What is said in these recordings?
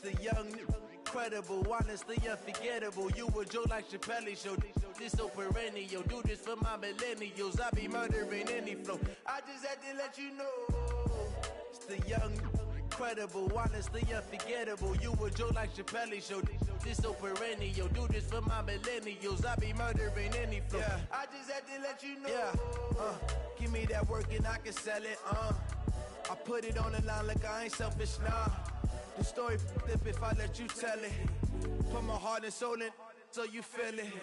The young, incredible, honestly unforgettable. You a Joe like Chappelle show. This so perennial. Do this for my millennials. I be murdering any flow. I just had to let you know. It's the young, incredible, honestly unforgettable. You a Joe like Chappelle show. This so perennial. Do this for my millennials. I be murdering any flow. Yeah. I just had to let you know. Yeah. Give me that work and I can sell it. I put it on the line like I ain't selfish, nah. The story flip if I let you tell it. Put my heart and soul in so you feel it.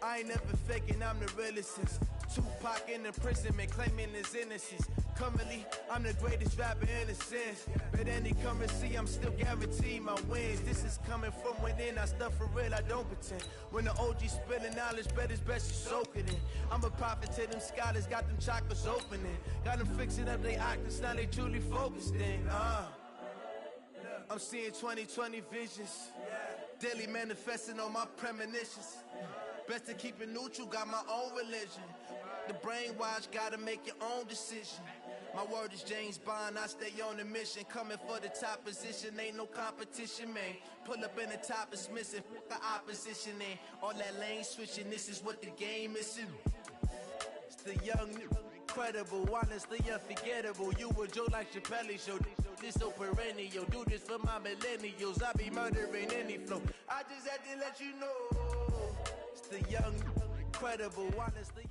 I ain't never faking, I'm the realest since Tupac in imprisonment, claiming his innocence. Currently, I'm the greatest rapper in a sense. But any currency, I'm still guaranteed my wins. This is coming from within, I stuff for real, I don't pretend. When the OG spilling knowledge, bet it's best you soak it in. I'm a prophet to them scholars, got them chakras opening. Got them fixing up they octaves, now they truly focused in. I'm seeing 2020 visions. Daily manifesting on my premonitions. Best to keep it neutral, got my own religion. The brainwash, gotta make your own decision. My word is James Bond, I stay on the mission. Coming for the top position, ain't no competition, man. Pull up in the top is missing, the opposition ain't. All that lane switching, this is what the game is. It's the young, incredible, honestly unforgettable. You a Joe like Chappelle show. This so perennial. Do this for my millennials. I be murdering any flow. I just had to let you know. It's the young, incredible, honestly.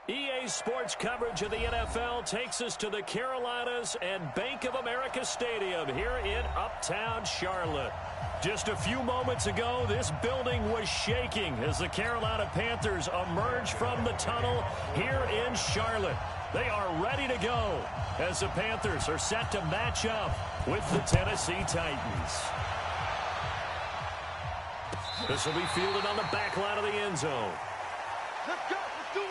EA Sports coverage of the NFL takes us to the Carolinas and Bank of America Stadium here in Uptown Charlotte. Just a few moments ago, this building was shaking as the Carolina Panthers emerge from the tunnel here in Charlotte. They are ready to go as the Panthers are set to match up with the Tennessee Titans. This will be fielded on the back line of the end zone. Let's go. Let's do it.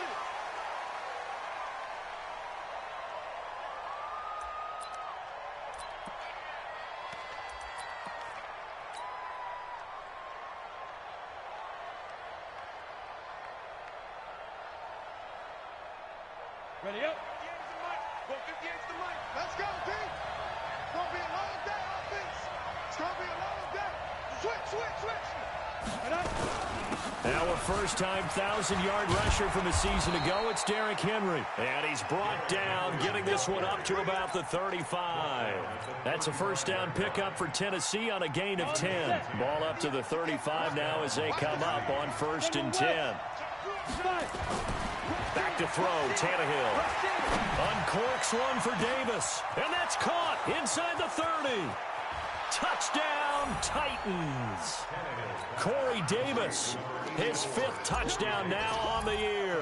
Ready up. 58's the mic. Let's go, D. It's going to be a long day, offense. It's going to be a long day. Switch. And up. Now a first-time 1,000-yard rusher from a season ago. It's Derrick Henry. And he's brought down, getting this one up to about the 35. That's a first down pickup for Tennessee on a gain of 10. Ball up to the 35 now as they come up on 1st and 10. Back to throw, Tannehill. Uncorks one for Davis. And that's caught inside the 30. Touchdown, Titans. Corey Davis, his 5th touchdown now on the year.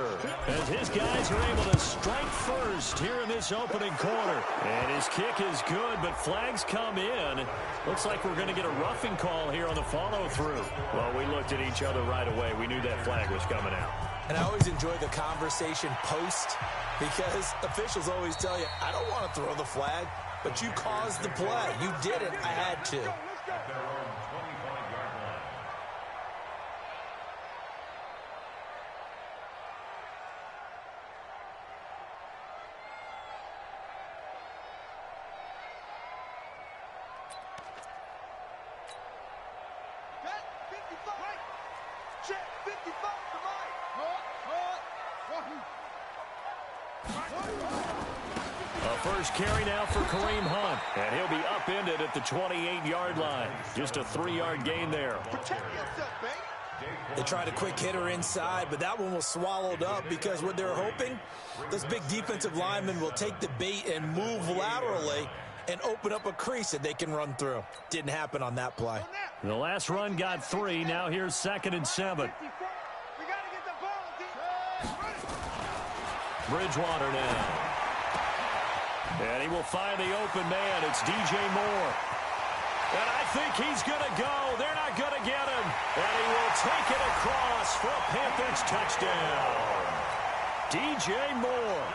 As his guys are able to strike first here in this opening quarter. And his kick is good, but flags come in. Looks like we're going to get a roughing call here on the follow-through. Well, we looked at each other right away. We knew that flag was coming out. And I always enjoy the conversation post because officials always tell you, I don't want to throw the flag, but you caused the play. You did it. I had to. First carry now for Kareem Hunt, and he'll be upended at the 28-yard line. Just a 3-yard gain there. They tried a quick hitter inside, but that one was swallowed up because what they're hoping, this big defensive lineman will take the bait and move laterally and open up a crease that they can run through. Didn't happen on that play. The last run got 3. Now here's 2nd and 7. Bridgewater now. And he will find the open man. It's DJ Moore. And I think he's going to go. They're not going to get him. And he will take it across for a Panthers touchdown. DJ Moore,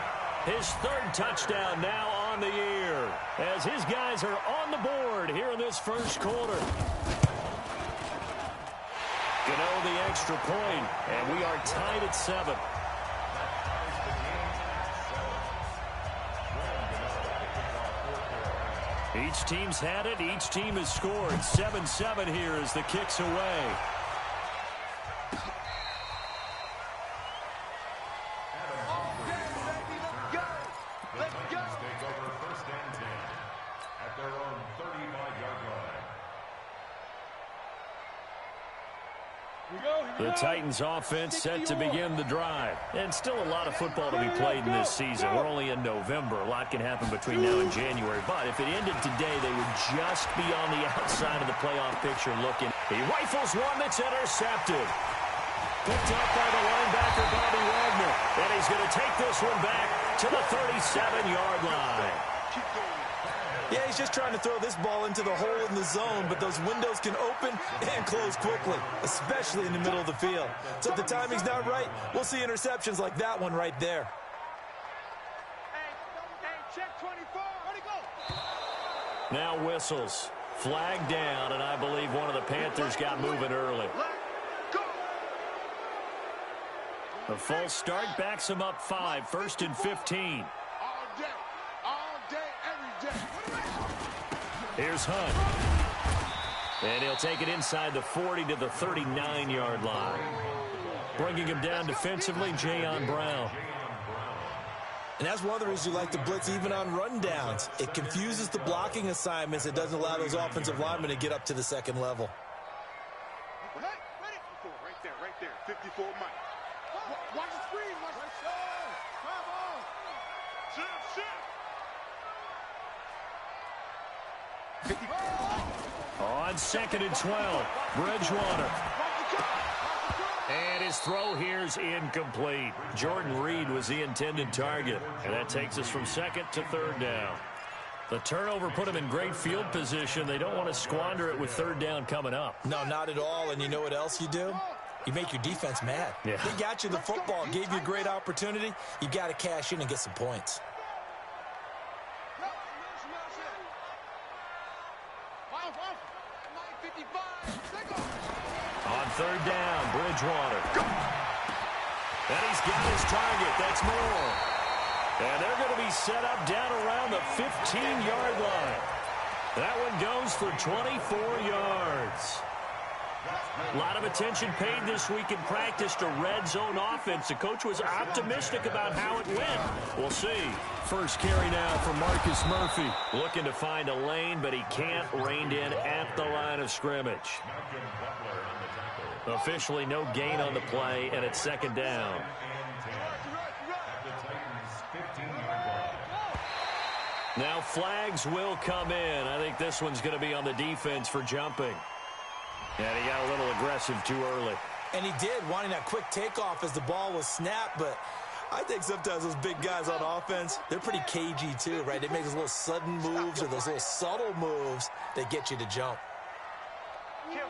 his 3rd touchdown now on the year, as his guys are on the board here in this first quarter. Gano the extra point, and we are tied at 7. Each team's had it. Each team has scored. 7-7 here as the kick's away. The Titans offense set to begin the drive. And still a lot of football to be played in this season. We're only in November. A lot can happen between now and January. But if it ended today, they would just be on the outside of the playoff picture looking. He rifles one that's intercepted. Picked up by the linebacker, Bobby Wagner. And he's going to take this one back to the 37-yard line. Yeah, he's just trying to throw this ball into the hole in the zone, but those windows can open and close quickly, especially in the middle of the field. So if the timing's not right, we'll see interceptions like that one right there. Hey, check 24. Where'd he go? Now whistles. Flag down, and I believe one of the Panthers got moving early. The false start backs him up 5, 1st and 15. Here's Hunt. And he'll take it inside the 40 to the 39-yard line. Bringing him down defensively, Jayon Brown. And that's one of the reasons you like to blitz even on rundowns. It confuses the blocking assignments. It doesn't allow those offensive linemen to get up to the second level. Hey, right there. 54 Mike. Watch the screen. Watch the screen. Come on. Shift. On 2nd and 12, Bridgewater. And his throw here's incomplete. Jordan Reed was the intended target. And that takes us from 2nd to 3rd down. The turnover put him in great field position. They don't want to squander it with 3rd down coming up. No, not at all. And you know what else you do? You make your defense mad. Yeah. They got you the football, gave you a great opportunity. You got to cash in and get some points. On 3rd down, Bridgewater. And he's got his target. That's Moore. And they're going to be set up down around the 15-yard line. That one goes for 24 yards. A lot of attention paid this week in practice to red zone offense. The coach was optimistic about how it went. We'll see. First carry now for Marcus Murphy. Looking to find a lane, but he can't. Reined in at the line of scrimmage. Officially no gain on the play, and it's 2nd down. Now flags will come in. I think this one's going to be on the defense for jumping. And he got a little aggressive too early. And he did, wanting that quick takeoff as the ball was snapped. But I think sometimes those big guys on offense, they're pretty cagey too, right? They make those little sudden moves or those little subtle moves that get you to jump. Kill.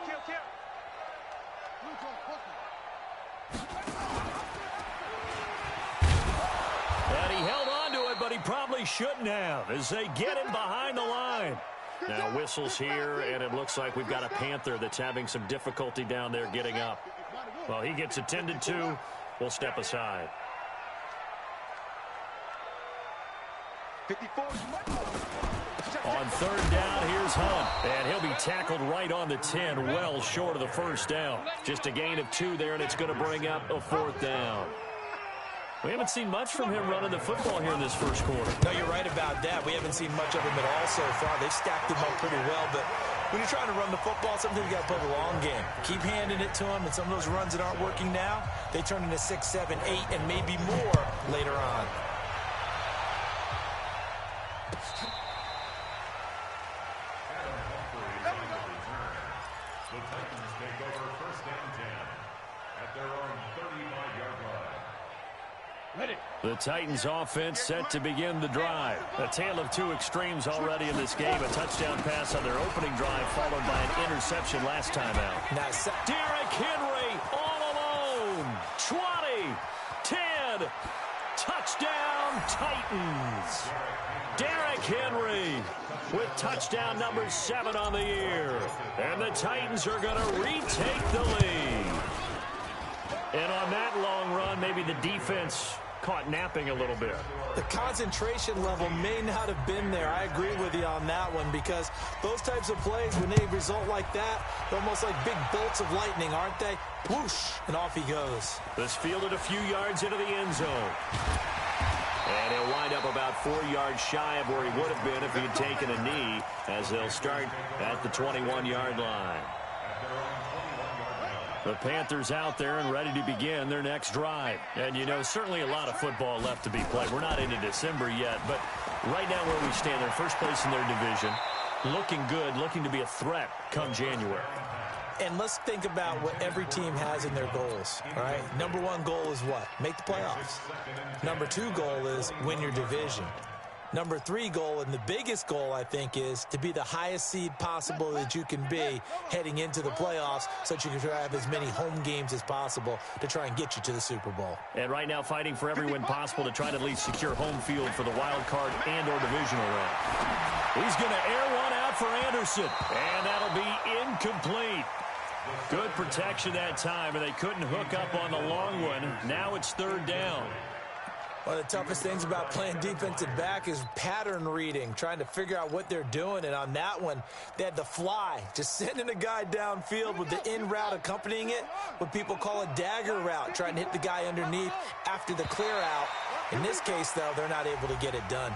And he held on to it, but he probably shouldn't have as they get him behind the line. Now whistles here, and it looks like we've got a Panther that's having some difficulty down there getting up. Well, he gets attended to. We'll step aside. 54. On 3rd down, here's Hunt. And he'll be tackled right on the 10, well short of the 1st down. Just a gain of 2 there, and it's going to bring up a 4th down. We haven't seen much from him running the football here in this first quarter. No, you're right about that. We haven't seen much of him at all so far. They've stacked him up pretty well, but when you're trying to run the football, sometimes you got to play the long game. Keep handing it to him, and some of those runs that aren't working now, they turn into 6, 7, 8, and maybe more later on. The Titans take over 1st and 10 at their own 35-yard line. The Titans offense set to begin the drive. A tale of 2 extremes already in this game. A touchdown pass on their opening drive followed by an interception last time out. Nice. Derrick Henry all alone. 20, 10, touchdown Titans. Derrick Henry with touchdown number 7 on the year. And the Titans are going to retake the lead. And on that long run, maybe the defense caught napping a little bit. The concentration level may not have been there. I agree with you on that one, because those types of plays, when they result like that, they're almost like big bolts of lightning, aren't they? Whoosh, and off he goes. This fielded a few yards into the end zone. And he'll wind up about 4 yards shy of where he would have been if he had taken a knee, as they'll start at the 21-yard line. The Panthers out there and ready to begin their next drive. And, you know, certainly a lot of football left to be played. We're not into December yet, but right now where we stand, they're first place in their division, looking good, looking to be a threat come January. And let's think about what every team has in their goals, all right? Number one goal is what? Make the playoffs. Number two goal is win your division. Number three goal, and the biggest goal, I think, is to be the highest seed possible that you can be heading into the playoffs, so that you can have as many home games as possible to try and get you to the Super Bowl. And right now fighting for every win possible to try to at least secure home field for the wild card and or divisional round. He's going to air one out for Anderson, and that'll be incomplete. Good protection that time, and they couldn't hook up on the long one. Now it's third down. One of the toughest things about playing defensive back is pattern reading, trying to figure out what they're doing. And on that one, they had the fly, just sending a guy downfield with the in route accompanying it, what people call a dagger route, trying to hit the guy underneath after the clear out. In this case, though, they're not able to get it done.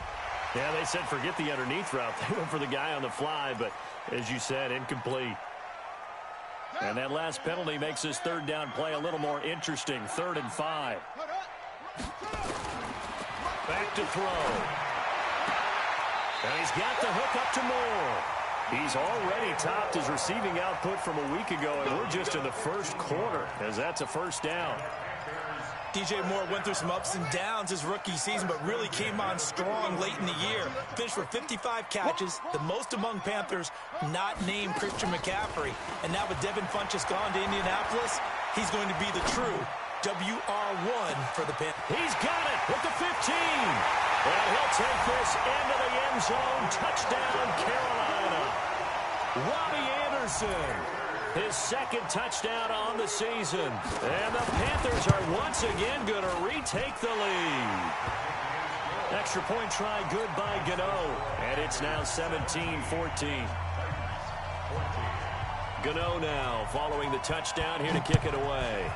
Yeah, they said forget the underneath route. They went for the guy on the fly, but as you said, incomplete. And that last penalty makes this third down play a little more interesting. 3rd and 5. Back to throw. And he's got the hook up to Moore. He's already topped his receiving output from a week ago, and we're just in the first quarter, as that's a first down. DJ Moore went through some ups and downs his rookie season, but really came on strong late in the year. Finished with 55 catches, the most among Panthers not named Christian McCaffrey. And now with Devin Funchess gone to Indianapolis, he's going to be the true WR1 for the Panthers. He's got it with the 15. And he'll take this into the end zone. Touchdown, Carolina. Robbie Anderson, his second touchdown on the season. And the Panthers are once again going to retake the lead. Extra point try good by Gano. And it's now 17-14. Gano now following the touchdown, here to kick it away.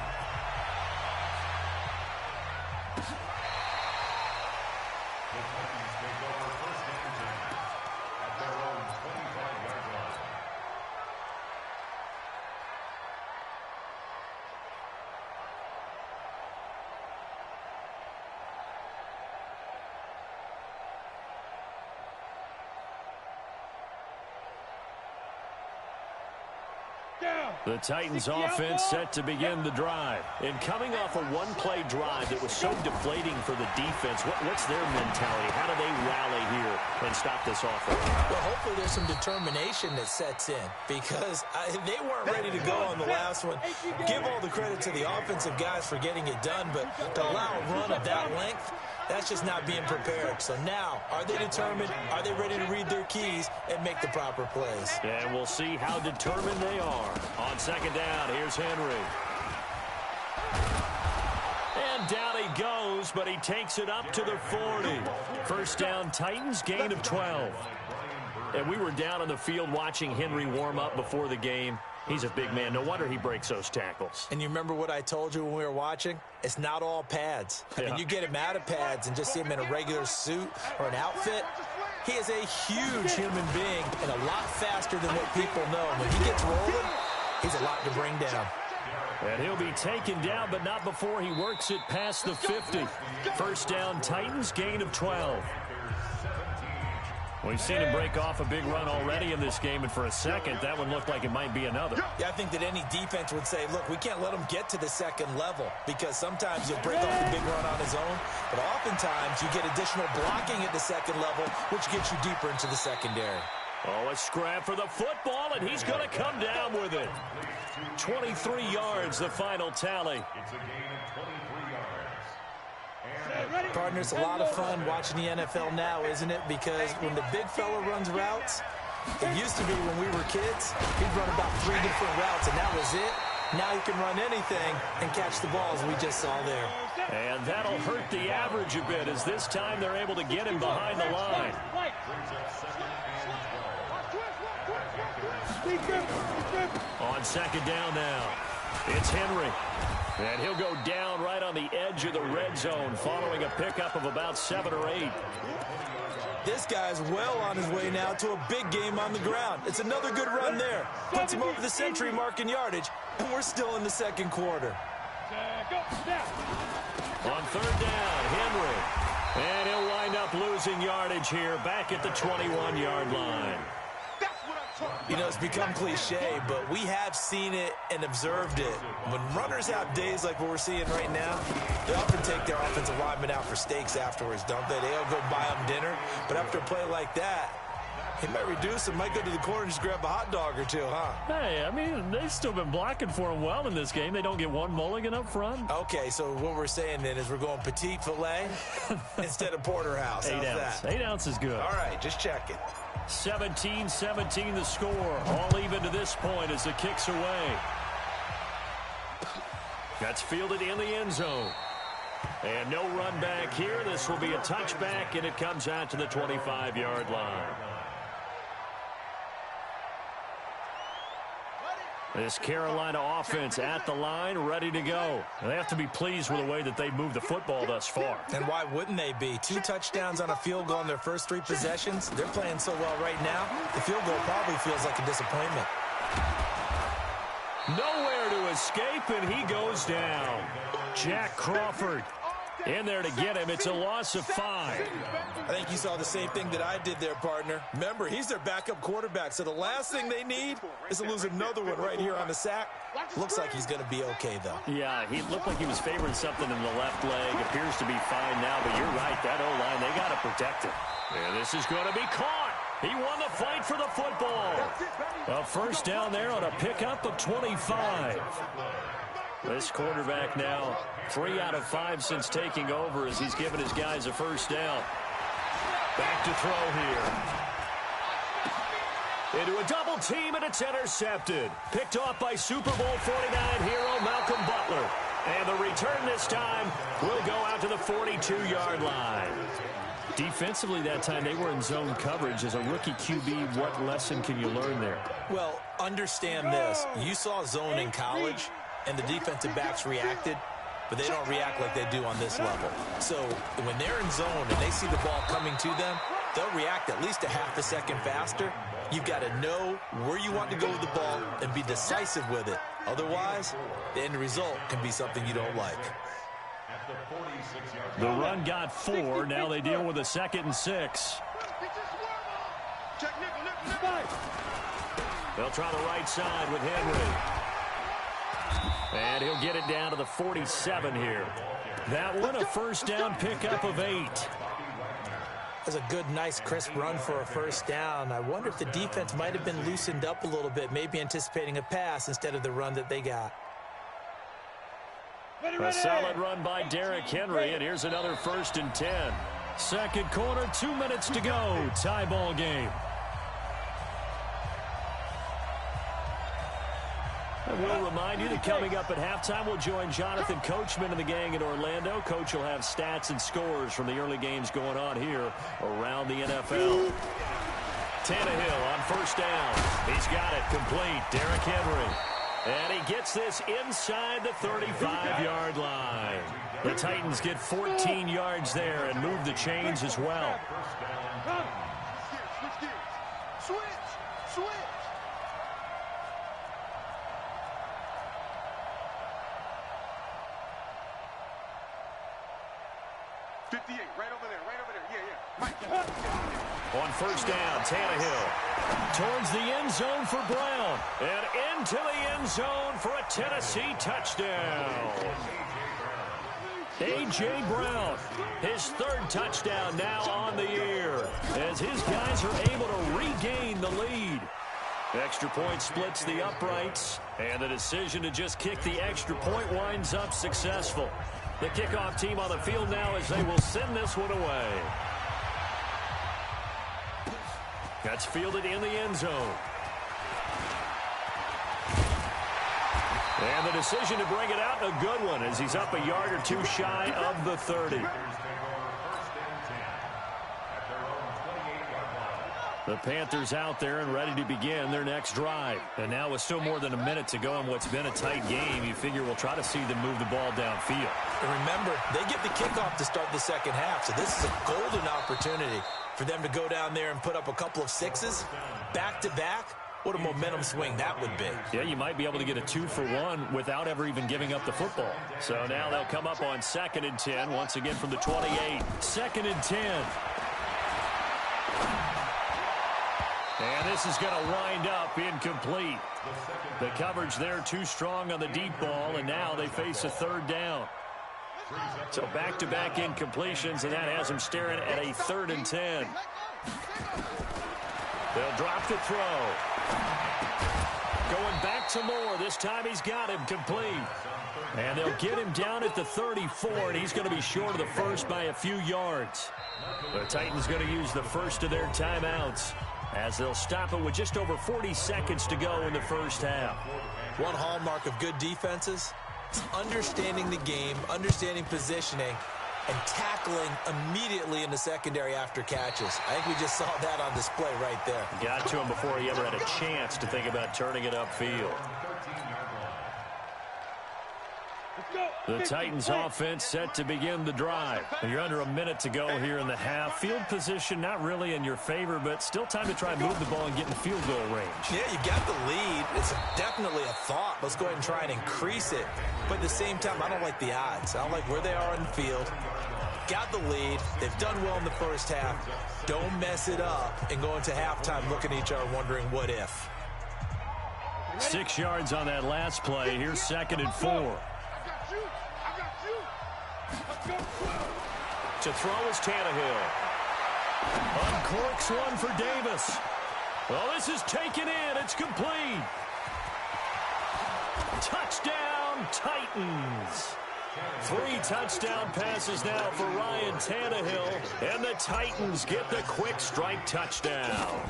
The Titans offense set to begin the drive. And coming off a one-play drive that was so deflating for the defense, what's their mentality? How do they rally here and stop this offense? Well, hopefully there's some determination that sets in, because they weren't ready to go on the last one. Give all the credit to the offensive guys for getting it done, but to allow a run of that length, that's just not being prepared. So now, are they determined? Are they ready to read their keys and make the proper plays? And we'll see how determined they are. On second down, here's Henry. And down he goes, but he takes it up to the 40. First down, Titans, gain of 12. And we were down on the field watching Henry warm up before the game. He's a big man. No wonder he breaks those tackles. And you remember what I told you when we were watching? It's not all pads. I mean, you get him out of pads and just see him in a regular suit or an outfit. He is a huge human being and a lot faster than what people know. When he gets rolling, he's a lot to bring down. And he'll be taken down, but not before he works it past the 50. First down, Titans, gain of 12. We've seen him break off a big run already in this game, and for a second, that one looked like it might be another. Yeah, I think that any defense would say, look, we can't let him get to the second level, because sometimes he'll break off a big run on his own, but oftentimes you get additional blocking at the second level, which gets you deeper into the secondary. Oh, a scrap for the football, and he's going to come down with it. 23 yards, the final tally. It's a gain of 23 yards. Partner, it's a lot of fun watching the NFL now, isn't it? Because when the big fella runs routes, it used to be when we were kids, he'd run about 3 different routes, and that was it. Now he can run anything and catch the ball, as we just saw there. And that'll hurt the average a bit, as this time they're able to get him behind the line. On second down now, it's Henry. And he'll go down right on the edge of the red zone following a pickup of about 7 or 8. This guy's well on his way now to a big game on the ground. It's another good run there. Puts him over the century mark in yardage, and we're still in the second quarter. On third down, Henry. And he'll wind up losing yardage here back at the 21-yard line. You know, it's become cliche, but we have seen it and observed it. When runners have days like what we're seeing right now, they often take their offensive linemen out for steaks afterwards, don't they? They'll go buy them dinner. But after a play like that, he might reduce and might go to the corner and just grab a hot dog or two, huh? Hey, I mean, they've still been blocking for him well in this game. They don't get one mulligan up front. Okay, so what we're saying then is we're going petite filet instead of porterhouse. 8 ounce. That? 8 ounce is good. All right, just check it. 17-17 the score. All even to this point as it kicks away. That's fielded in the end zone. And no run back here. This will be a touchback, and it comes out to the 25-yard line. This Carolina offense at the line, ready to go. They have to be pleased with the way that they've moved the football thus far. And why wouldn't they be? 2 touchdowns on a field goal in their first 3 possessions. They're playing so well right now, the field goal probably feels like a disappointment. Nowhere to escape, and he goes down. Jack Crawford in there to get him. It's a loss of 5. I think you saw the same thing that I did there, partner. Remember, he's their backup quarterback, so the last thing they need is to lose another one right here on the sack. Looks like he's going to be okay, though. Yeah, he looked like he was favoring something in the left leg. Appears to be fine now, but you're right. That O-line, they got to protect him. And this is going to be caught. He won the fight for the football. A first down there on a pickup of 25. This quarterback now 3 out of 5 since taking over as he's given his guys a first down. Back to throw here. Into a double team, and it's intercepted. Picked off by Super Bowl 49 hero Malcolm Butler. And the return this time will go out to the 42-yard line. Defensively that time, they were in zone coverage. As a rookie QB, what lesson can you learn there? Well, understand this. You saw zone in college, and the defensive backs reacted, but they don't react like they do on this level. So when they're in zone and they see the ball coming to them, they'll react at least a half a second faster. You've got to know where you want to go with the ball and be decisive with it. Otherwise, the end result can be something you don't like. The run got 4. Now they deal with a 2nd and 6. They'll try the right side with Henry. And he'll get it down to the 47 here. That one, a first down pickup of 8. That's a good, nice, crisp run for a first down. I wonder if the defense might have been loosened up a little bit, maybe anticipating a pass instead of the run that they got. A solid run by Derrick Henry, and here's another 1st and 10. Second quarter, 2 minutes to go. Tie ball game. And we'll remind you that coming up at halftime, we'll join Jonathan Coachman and the gang in Orlando. Coach will have stats and scores from the early games going on here around the NFL. Tannehill on first down. He's got it complete. Derrick Henry. And he gets this inside the 35-yard line. The Titans get 14 yards there and move the chains as well. Switch. 58, right over there. Yeah. On first down, Tannehill towards the end zone for Brown. And into the end zone for a Tennessee touchdown. A.J. Brown, his 3rd touchdown now on the year, as his guys are able to regain the lead. Extra point splits the uprights, and the decision to just kick the extra point winds up successful. The kickoff team on the field now as they will send this one away. That's fielded in the end zone. And the decision to bring it out, a good one, as he's up a yard or two shy of the 30. The Panthers out there and ready to begin their next drive. And now with still more than a minute to go in what's been a tight game, you figure we'll try to see them move the ball downfield. And remember, they get the kickoff to start the second half, so this is a golden opportunity for them to go down there and put up a couple of sixes back-to-back. What a momentum swing that would be. Yeah, you might be able to get a 2-for-1 without ever even giving up the football. So now they'll come up on 2nd and 10, once again from the 28. 2nd and 10. And this is going to wind up incomplete. The coverage there too strong on the deep ball, and now they face a 3rd down. So back-to-back incompletions, and that has them staring at a 3rd and 10. They'll drop the throw. Going back to Moore. This time he's got him complete. And they'll get him down at the 34, and he's going to be short of the first by a few yards. The Titans going to use the first of their timeouts, as they'll stop it with just over 40 seconds to go in the first half. One hallmark of good defenses is understanding the game, understanding positioning, and tackling immediately in the secondary after catches. I think we just saw that on display right there. Got to him before he ever had a chance to think about turning it upfield. The Titans offense set to begin the drive. You're under a minute to go here in the half. Field position not really in your favor, but still time to try and move the ball and get in field goal range. Yeah, you got the lead. It's definitely a thought. Let's go ahead and try and increase it. But at the same time, I don't like the odds. I don't like where they are on the field. Got the lead. They've done well in the first half. Don't mess it up and go into halftime looking at each other wondering what if. 6 yards on that last play. Here's 2nd and 4. To throw is Tannehill. Uncorks one for Davis. Well, this is taken in. It's complete. Touchdown, Titans. 3 touchdown passes now for Ryan Tannehill, and the Titans get the quick strike touchdown.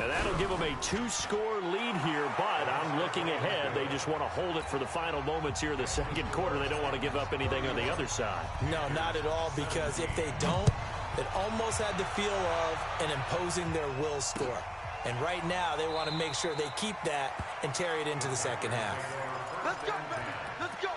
And that'll give them a 2-score lead here, but I'm looking ahead. They just want to hold it for the final moments here in the second quarter. They don't want to give up anything on the other side. No, not at all, because if they don't, it almost had the feel of an imposing their will score. And right now, they want to make sure they keep that and carry it into the second half. Let's go, baby. Let's go.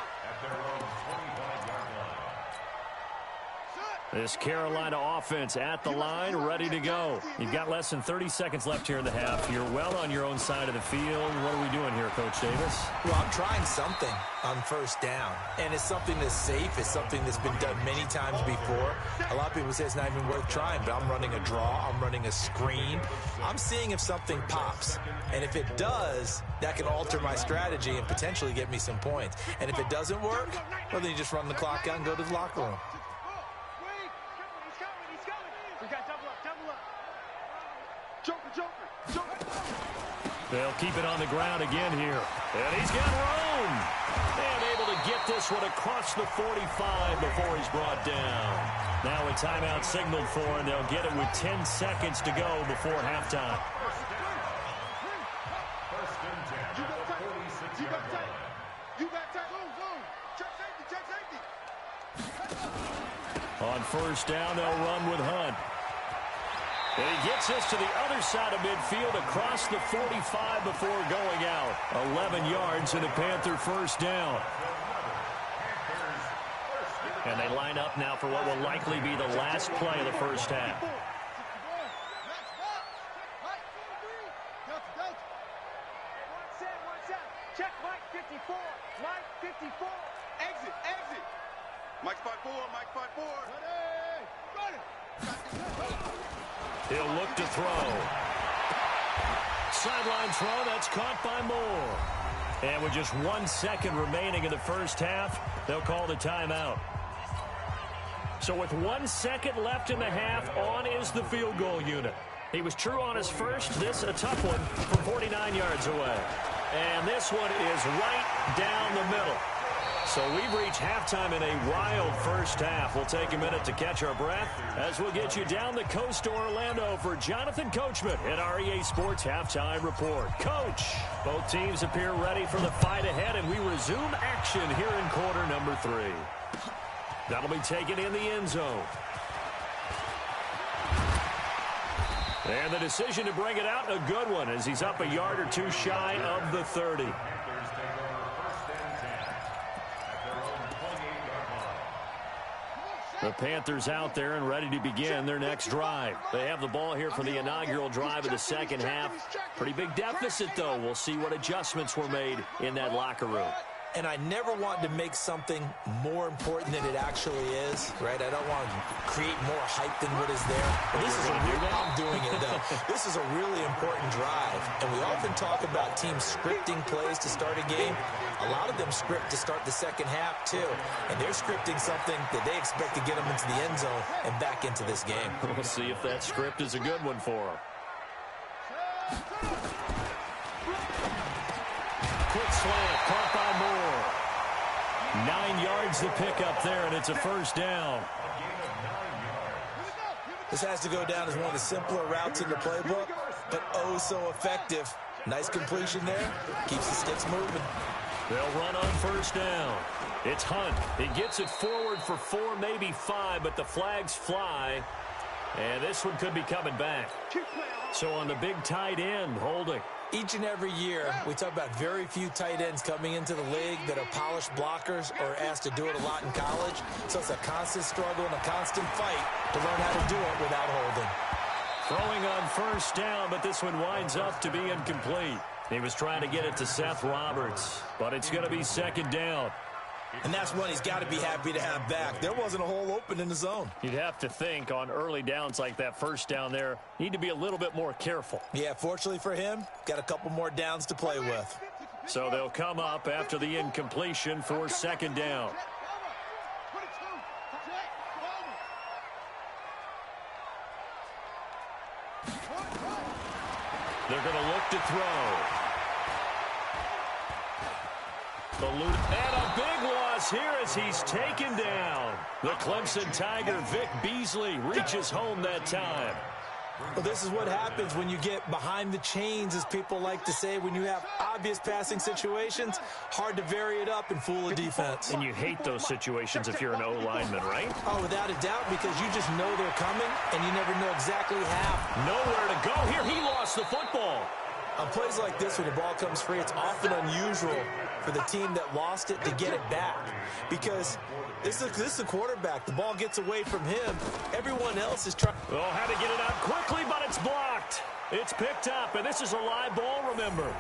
This Carolina offense at the line, ready to go. You've got less than 30 seconds left here in the half. You're well on your own side of the field. What are we doing here, Coach Davis? Well, I'm trying something on first down, and it's something that's safe. It's something that's been done many times before. A lot of people say it's not even worth trying, but I'm running a draw. I'm running a screen. I'm seeing if something pops, and if it does, that can alter my strategy and potentially get me some points. And if it doesn't work, well, then you just run the clock out and go to the locker room. They'll keep it on the ground again here. And he's got room. And able to get this one across the 45 before he's brought down. Now a timeout signaled for, and they'll get it with 10 seconds to go before halftime. On first down, they'll run with Hunt. And he gets this to the other side of midfield across the 45 before going out. 11 yards and a Panther first down. And they line up now for what will likely be the last play of the first half. Check Mike 54. Mike 54. Exit, exit. Mike 54, Mike 54. Ready. He'll look to throw. Sideline throw, that's caught by Moore. And with just 1 second remaining in the first half, they'll call the timeout. So with 1 second left in the half, on is the field goal unit. He was true on his first. This a tough one from 49 yards away. And this one is right down the middle. So we've reached halftime in a wild first half. We'll take a minute to catch our breath as we'll get you down the coast to Orlando for Jonathan Coachman at our EA Sports Halftime Report. Coach, both teams appear ready for the fight ahead, and we resume action here in quarter number 3. That'll be taken in the end zone. And the decision to bring it out, a good one, as he's up a yard or two shy of the 30. The Panthers out there and ready to begin their next drive. They have the ball here for the inaugural drive of the second half. Pretty big deficit, though. We'll see what adjustments were made in that locker room. And I never want to make something more important than it actually is, right? I don't want to create more hype than what is there. But this is I'm doing it, though. This is a really important drive. And we often talk about teams scripting plays to start a game. A lot of them script to start the second half, too. And they're scripting something that they expect to get them into the end zone and back into this game. We'll see if that script is a good one for them. Quick slant, caught by Moore. 9 yards to pick up there, and it's a first down. This has to go down as one of the simpler routes in the playbook, but oh so effective. Nice completion there. Keeps the sticks moving. They'll run on first down. It's Hunt. He gets it forward for 4, maybe 5, but the flags fly. And this one could be coming back. So on the big tight end, holding. Each and every year, we talk about very few tight ends coming into the league that are polished blockers or asked to do it a lot in college. So it's a constant struggle and a constant fight to learn how to do it without holding. Throwing on first down, but this one winds up to be incomplete. He was trying to get it to Seth Roberts, but it's going to be second down. And that's one he's got to be happy to have back. There wasn't a hole open in the zone. You'd have to think on early downs like that first down there, need to be a little bit more careful. Yeah, fortunately for him, got a couple more downs to play with. So they'll come up after the incompletion for second down. They're going to look to throw. And a big loss here as he's taken down. The Clemson Tiger, Vic Beasley, reaches home that time. Well, this is what happens when you get behind the chains, as people like to say, when you have obvious passing situations. Hard to vary it up and fool a defense. And you hate those situations if you're an O-lineman, right? Oh, without a doubt, because you just know they're coming, and you never know exactly how. Nowhere to go here. He lost the football. On plays like this, when the ball comes free, it's often unusual for the team that lost it to get it back. Because this is a quarterback. The ball gets away from him. Everyone else is trying. Oh, had to get it out quickly, but it's blocked. It's picked up, and this is a live ball, remember.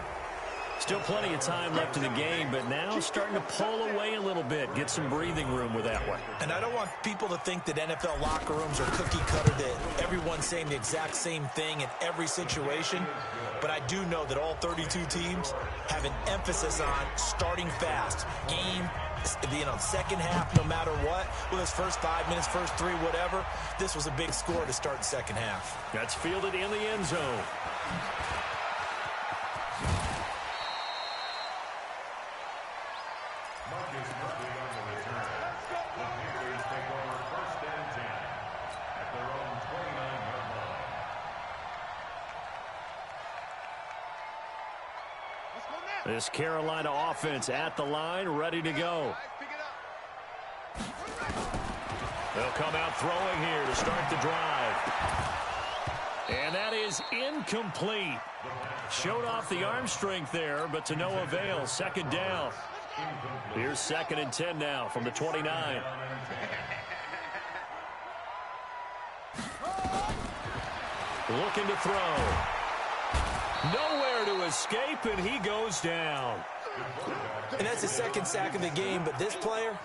Still plenty of time left in the game, but now starting to pull away a little bit. Get some breathing room with that one. And I don't want people to think that NFL locker rooms are cookie cutter, that everyone's saying the exact same thing in every situation. But I do know that all 32 teams have an emphasis on starting fast. Game, second half, no matter what. Whether it's first 5 minutes, first 3, whatever. This was a big score to start the second half. That's fielded in the end zone. This Carolina offense at the line, ready to go. They'll come out throwing here to start the drive. And that is incomplete. Showed off the arm strength there, but to no avail. Second down. Here's 2nd and 10 now from the 29. Looking to throw. Nowhere to escape, and he goes down. And that's the second sack of the game, but this player,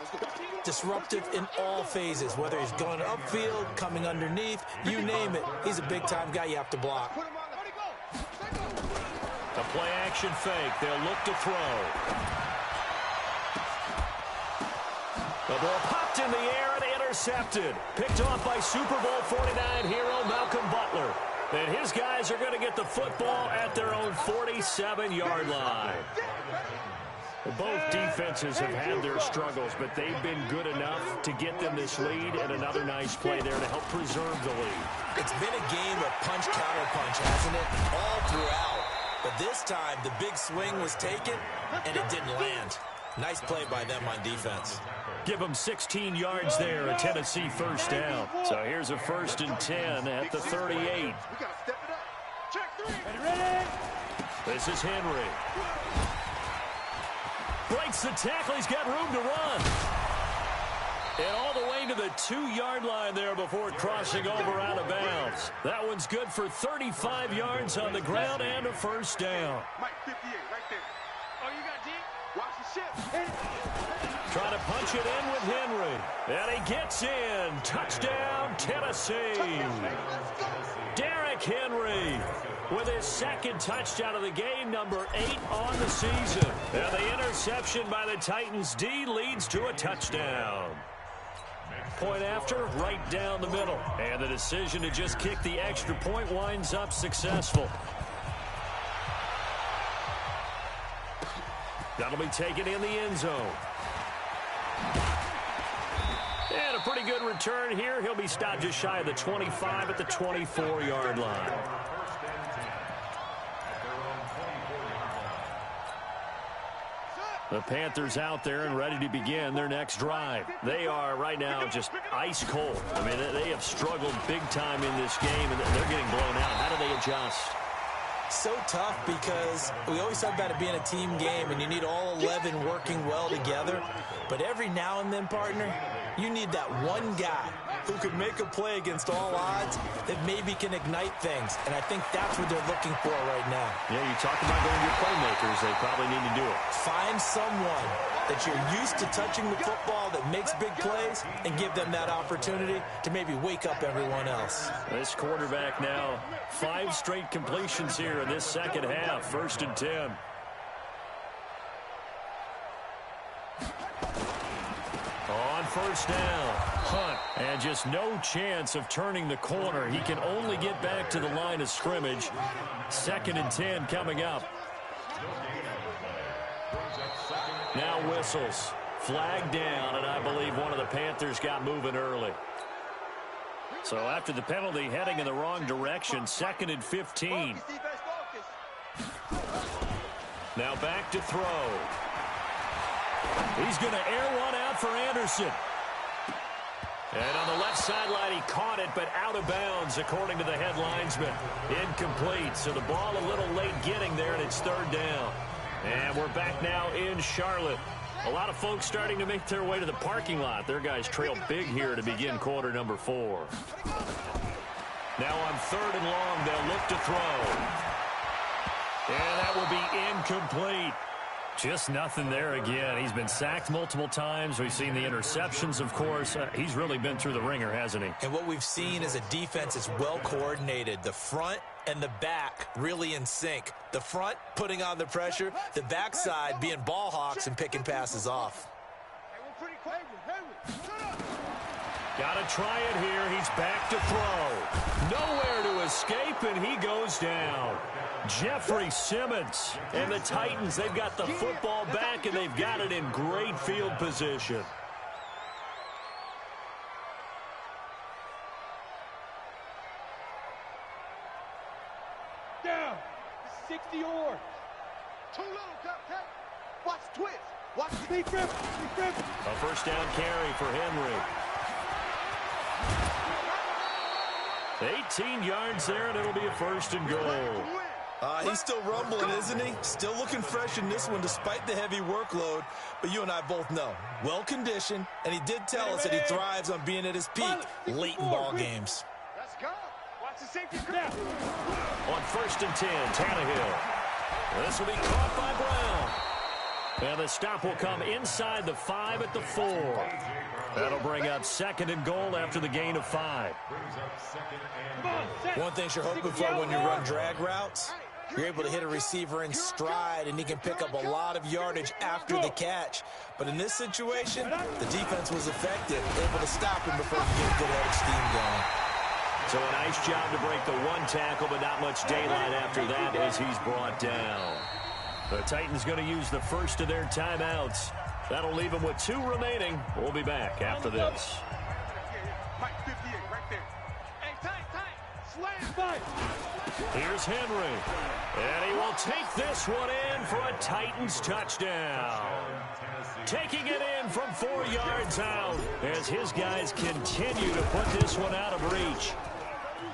disruptive in all phases, whether he's going upfield, coming underneath, you name it. He's a big-time guy you have to block. The play-action fake. They'll look to throw. The ball popped in the air and intercepted. Picked off by Super Bowl 49 hero Malcolm Butler. And his guys are going to get the football at their own 47-yard line. Both defenses have had their struggles, but they've been good enough to get them this lead, and another nice play there to help preserve the lead. It's been a game of punch-counter-punch, hasn't it? All throughout. But this time, the big swing was taken, and it didn't land. Nice play by them on defense. Give them 16 yards there, a Tennessee first down. So here's a 1st and 10 at the 38. This is Henry. Breaks the tackle. He's got room to run. And all the way to the 2-yard line there before crossing over out of bounds. That one's good for 35 yards on the ground and a first down. Mike 58 right there. Oh, you got deep? Watch the ship. Trying to punch it in with Henry. And he gets in. Touchdown, Tennessee. Derrick Henry with his 2nd touchdown of the game, number 8 on the season. And the interception by the Titans D leads to a touchdown. Point after, right down the middle. And the decision to just kick the extra point winds up successful. That'll be taken in the end zone. And a pretty good return here. He'll be stopped just shy of the 25 at the 24-yard line. The Panthers out there and ready to begin their next drive. They are right now just ice cold. I mean, they have struggled big time in this game, and they're getting blown out. How do they adjust? So tough because we always talk about it being a team game, and you need all 11 working well together. But every now and then, partner, you need that one guy who can make a play against all odds that maybe can ignite things. And I think that's what they're looking for right now. Yeah, you talk about going to your playmakers. They probably need to do it. Find someone that you're used to touching the football that makes big plays and give them that opportunity to maybe wake up everyone else. This quarterback now, 5 straight completions here in this second half. 1st and 10. On first down, Hunt, and just no chance of turning the corner. He can only get back to the line of scrimmage. 2nd and 10 coming up. Now whistles. Flag down, and I believe one of the Panthers got moving early. So after the penalty, heading in the wrong direction, 2nd and 15. Now back to throw. He's going to air one out for Anderson. And on the left sideline, he caught it, but out of bounds, according to the head linesman. Incomplete, so the ball a little late getting there, and it's 3rd down. And we're back now in Charlotte. A lot of folks starting to make their way to the parking lot. Their guys trail big here to begin quarter number 4. Now on 3rd and long, they'll look to throw. And that will be incomplete. Just nothing there again. He's been sacked multiple times. We've seen the interceptions, of course. He's really been through the ringer, hasn't he? And what we've seen is a defense that's well coordinated. The front and the back really in sync. The front putting on the pressure, the backside being ball hawks and picking passes off. Got to try it here. He's back to throw. Nowhere to escape, and he goes down. Jeffrey Simmons and the Titans, they've got the football back, and they've got it in great field position. Down. 60 yards. Too little, Cupcake. Watch the twist. Watch the big grip. A first down carry for Henry. 18 yards there, and it'll be a 1st and goal. He's still rumbling, isn't he? Still looking fresh in this one despite the heavy workload. But you and I both know, well-conditioned, and he did tell us that he thrives on being at his peak late in ball games. Let's go. Watch the safety snap. On 1st and 10, Tannehill. This will be caught by Brown. And the stop will come inside the 5 at the 4. That'll bring up 2nd and goal after the gain of 5. One thing you're hoping for when you run drag routes, you're able to hit a receiver in stride, and he can pick up a lot of yardage after the catch. But in this situation, the defense was effective, able to stop him before he could get a good head of steam going. So a nice job to break the 1 tackle, but not much daylight after that as he's brought down. The Titans going to use the first of their timeouts. That'll leave them with 2 remaining. We'll be back after this. Mike 58 right there. Hey, tight. Slam. Here's Henry. And he will take this one in for a Titans touchdown. Taking it in from 4 yards out as his guys continue to put this one out of reach.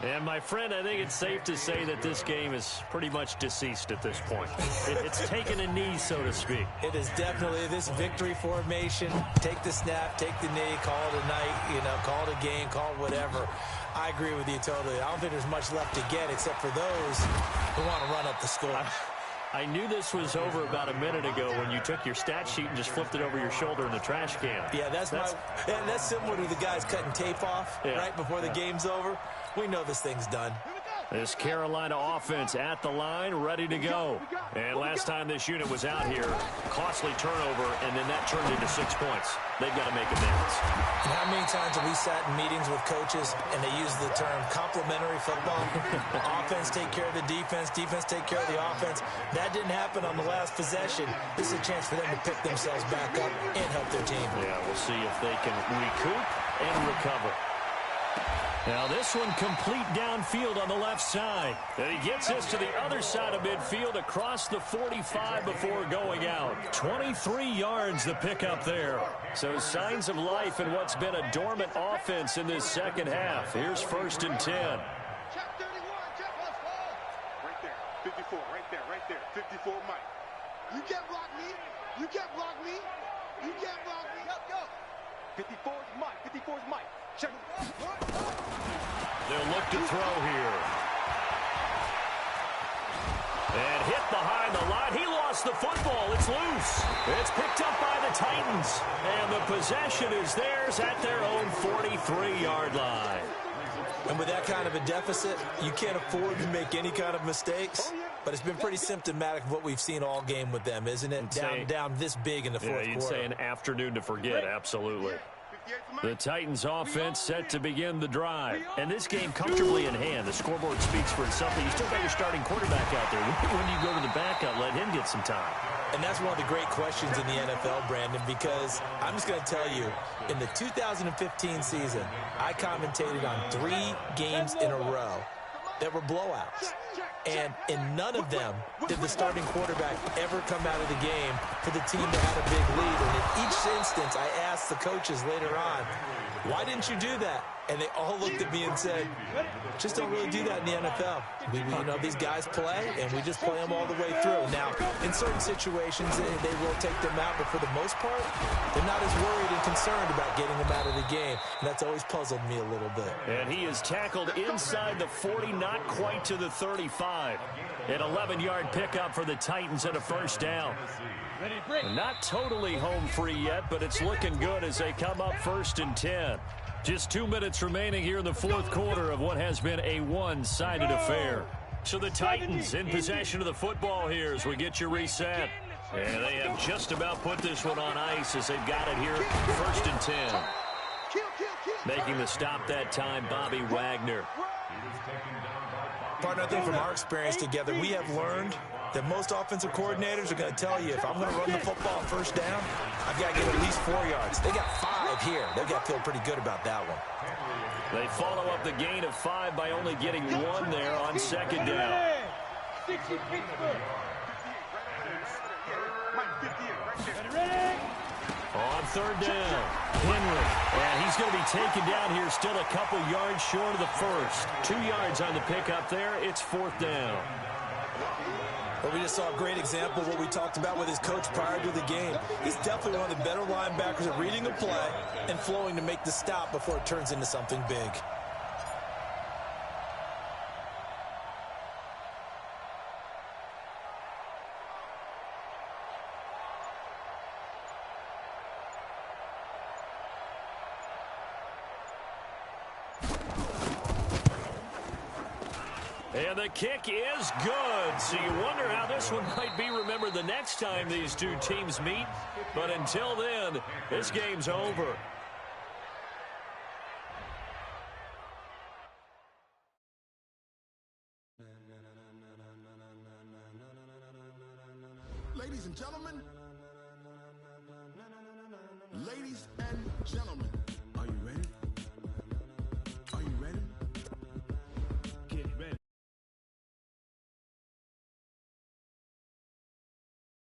And, my friend, I think it's safe to say that this game is pretty much deceased at this point. It's taken a knee, so to speak. It is definitely this victory formation. Take the snap, take the knee, call it a night, call it a game, call it whatever. I agree with you totally. I don't think there's much left to get except for those who want to run up the score. I knew this was over about a minute ago when you took your stat sheet and just flipped it over your shoulder in the trash can. Yeah, that's similar to the guys cutting tape off right before the game's over. We know this thing's done. This Carolina offense at the line, ready to go. And last time this unit was out here, costly turnover, and then that turned into 6 points. They've got to make amends. And how many times have we sat in meetings with coaches and they use the term complementary football? Offense take care of the defense, defense take care of the offense. That didn't happen on the last possession. This is a chance for them to pick themselves back up and help their team. Yeah, we'll see if they can recoup and recover. Now this one complete downfield on the left side. And he gets this to the other side of midfield across the 45 before going out. 23 yards the pickup there. So signs of life in what's been a dormant offense in this second half. Here's 1st and 10. Check 31, check us all. Right there, 54, right there, 54, Mike. You can't block me. You can't block me. You can't block me. Go. 54 is Mike. 54 is Mike. Check. They'll look to throw here. And hit behind the line. He lost the football. It's loose. It's picked up by the Titans. And the possession is theirs at their own 43-yard line. And with that kind of a deficit, you can't afford to make any kind of mistakes. But it's been pretty symptomatic of what we've seen all game with them, isn't it? Down this big in the fourth quarter. You'd say an afternoon to forget, absolutely. The Titans offense set to begin the drive. And this game comfortably in hand. The scoreboard speaks for itself. But you still got your starting quarterback out there. When do you go to the backup, let him get some time? And that's one of the great questions in the NFL, Brandon, because I'm just going to tell you, in the 2015 season, I commentated on 3 games in a row that were blowouts. And in none of them did the starting quarterback ever come out of the game for the team that had a big lead. And in each instance, I asked the coaches later on, why didn't you do that? And they all looked at me and said, just don't really do that in the NFL. These guys play, and we just play them all the way through. Now, in certain situations, they will take them out, but for the most part, they're not as worried and concerned about getting them out of the game. And that's always puzzled me a little bit. And he is tackled inside the 40, not quite to the 35. An 11-yard pickup for the Titans and a first down. Not totally home free yet, but it's looking good as they come up 1st and 10. Just 2 minutes remaining here in the fourth quarter of what has been a one-sided affair. So the Titans in possession of the football here as we get you reset. And they have just about put this one on ice as they've got it here 1st and 10. Making the stop that time, Bobby Wagner. Partner, I think from our experience together, we have learned that most offensive coordinators are going to tell you, if I'm going to run the football on 1st down, I've got to get at least 4 yards. They got 5 here. They've got to feel pretty good about that one. They follow up the gain of 5 by only getting 1 there on 2nd down. On 3rd down, Henry. And he's going to be taken down here, still a couple yards short of the first. 2 yards on the pickup there. It's 4th down. Well, we just saw a great example of what we talked about with his coach prior to the game. He's definitely one of the better linebackers at reading the play and flowing to make the stop before it turns into something big. And the kick is good. So you wonder how this one might be remembered the next time these two teams meet. But until then, this game's over. Ladies and gentlemen,